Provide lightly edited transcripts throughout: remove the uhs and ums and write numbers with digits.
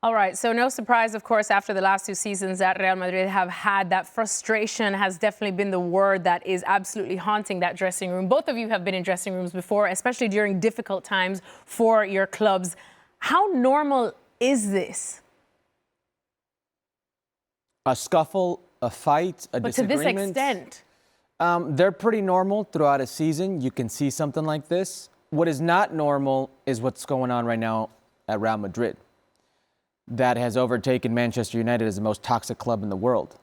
All right, so no surprise, of course, after the last two seasons that Real Madrid have had, that frustration has definitely been the word that is absolutely haunting that dressing room. Both of you have been in dressing rooms before, especially during difficult times for your clubs. How normal is this? A scuffle, a fight, a disagreement. But to this extent? They're pretty normal throughout a season. You can see something like this. What is not normal is what's going on right now at Real Madrid. That has overtaken Manchester United as the most toxic club in the world.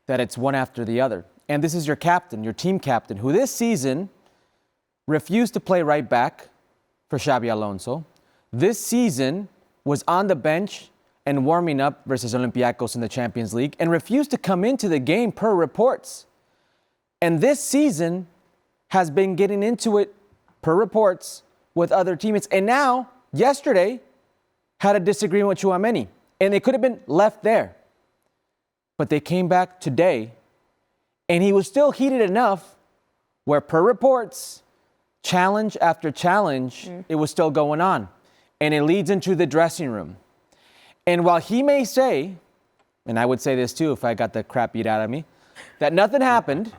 That it's one after the other. And this is your captain, your team captain, who this season refused to play right back for Xabi Alonso. This season was on the bench and warming up versus Olympiacos in the Champions League and refused to come into the game per reports. And this season has been getting into it per reports with other teammates. And now, yesterday, had a disagreement with Tchouaméni, and it could have been left there. But they came back today, and he was still heated enough where, per reports, challenge after challenge, it was still going on. And it leads into the dressing room. And while he may say, and I would say this too if I got the crap beat out of me, that nothing happened,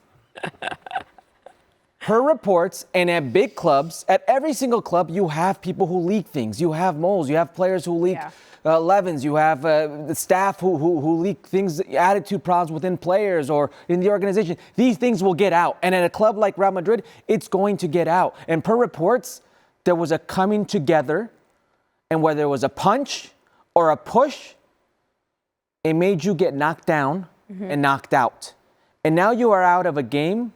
per reports, and at big clubs, at every single club, you have people who leak things. You have moles. You have players who leak 11s. You have the staff who leak things, attitude problems within players or in the organization. These things will get out. And at a club like Real Madrid, it's going to get out. And per reports, there was a coming together. And whether it was a punch or a push, it made you get knocked down and knocked out. And now you are out of a game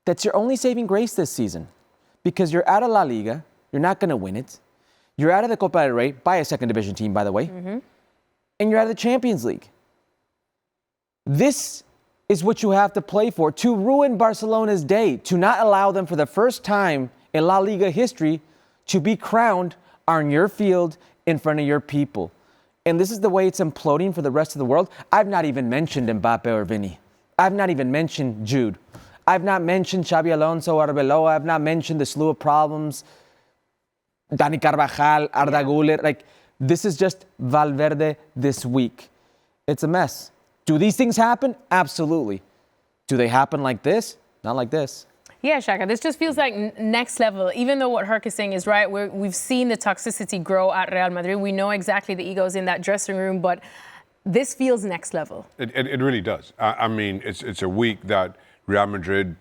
that's your only saving grace this season, because you're out of La Liga, you're not going to win it. You're out of the Copa del Rey, by a second division team, by the way, and you're out of the Champions League. This is what you have to play for, to ruin Barcelona's day, to not allow them for the first time in La Liga history to be crowned on your field in front of your people. And this is the way it's imploding for the rest of the world. I've not even mentioned Mbappe or Vinny. I've not even mentioned Jude. I've not mentioned Xabi Alonso, Arbeloa. I've not mentioned the slew of problems. Dani Carvajal, Arda Güler. Like, this is just Valverde this week. It's a mess. Do these things happen? Absolutely. Do they happen like this? Not like this. Yeah, Shaka, this just feels like next level. Even though what Herc is saying is right, we've seen the toxicity grow at Real Madrid. We know exactly the egos in that dressing room, but this feels next level. It really does. I mean, it's a week that Real Madrid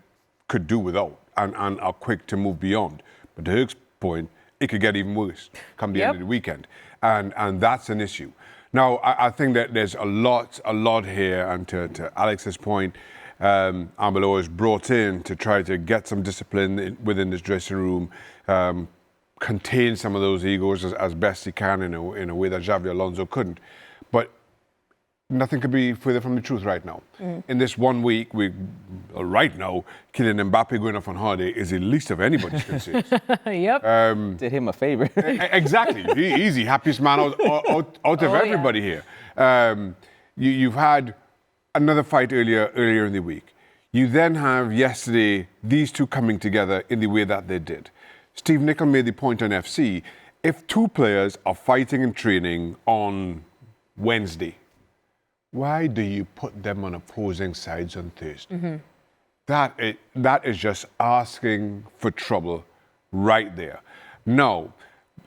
could do without and are quick to move beyond. But to Herc's point, it could get even worse come the end of the weekend. And that's an issue. Now, I think that there's a lot here. And to Alex's point, Arbeloa is brought in to try to get some discipline within this dressing room, contain some of those egos as best he can in a way that Xabi Alonso couldn't. But nothing could be further from the truth right now. In this 1 week, right now, Kylian Mbappe going off on holiday is the least of anybody's concerns. Did him a favor. Exactly. Easy. Happiest man out of everybody here. You've had another fight earlier in the week. You then have yesterday these two coming together in the way that they did. Steve Nicol made the point on FC. If two players are fighting and training on Wednesday, why do you put them on opposing sides on Thursday? That is just asking for trouble right there. No.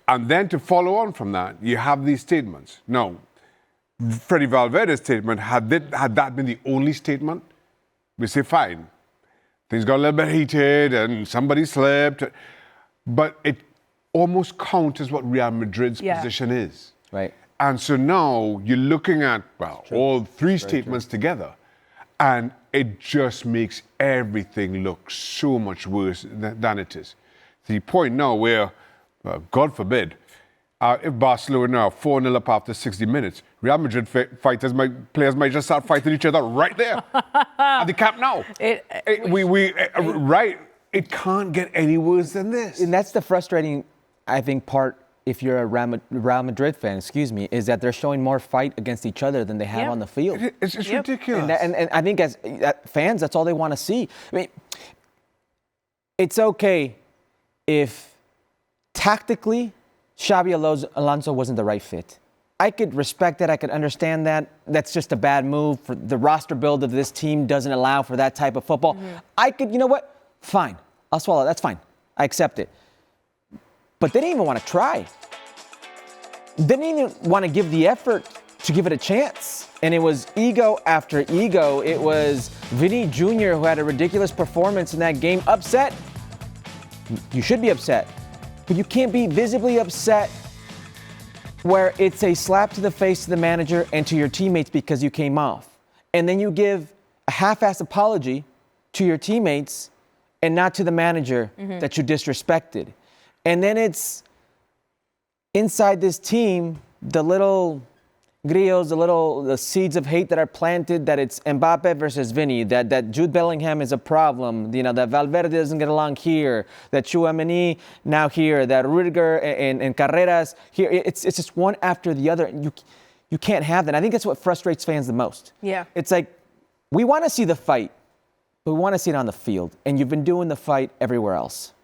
And then to follow on from that, you have these statements. Now, Freddy Valverde's statement, had that been the only statement, we say fine. Things got a little bit heated and somebody slipped. But it almost counts as what Real Madrid's position is. Right. And so now you're looking at, all three statements together, and it just makes everything look so much worse than it is. To the point now where, God forbid, if Barcelona are 4-0 up after 60 minutes, Real Madrid players might just start fighting each other right there at the Camp Nou. It can't get any worse than this. And that's the frustrating, I think, part. If you're a Real Madrid fan, is that they're showing more fight against each other than they have on the field. It's ridiculous. And I think as fans, that's all they want to see. I mean, it's okay if tactically Xabi Alonso wasn't the right fit. I could respect that. I could understand that. That's just a bad move. For the roster build of this team doesn't allow for that type of football. I could, you know what? Fine. I'll swallow. That's fine. I accept it. But they didn't even want to try. They didn't even want to give the effort to give it a chance. And it was ego after ego. It was Vinny Jr. who had a ridiculous performance in that game. Upset. You should be upset. But you can't be visibly upset where it's a slap to the face to the manager and to your teammates because you came off. And then you give a half-assed apology to your teammates and not to the manager that you disrespected. And then it's inside this team, the little grillos, the seeds of hate that are planted, that it's Mbappe versus Vinny, that Jude Bellingham is a problem, you know, that Valverde doesn't get along here, that Tchouaméni now here, that Rudiger and Carreras here. It's just one after the other. You can't have that. I think that's what frustrates fans the most. Yeah. It's like, we want to see the fight, but we want to see it on the field. And you've been doing the fight everywhere else.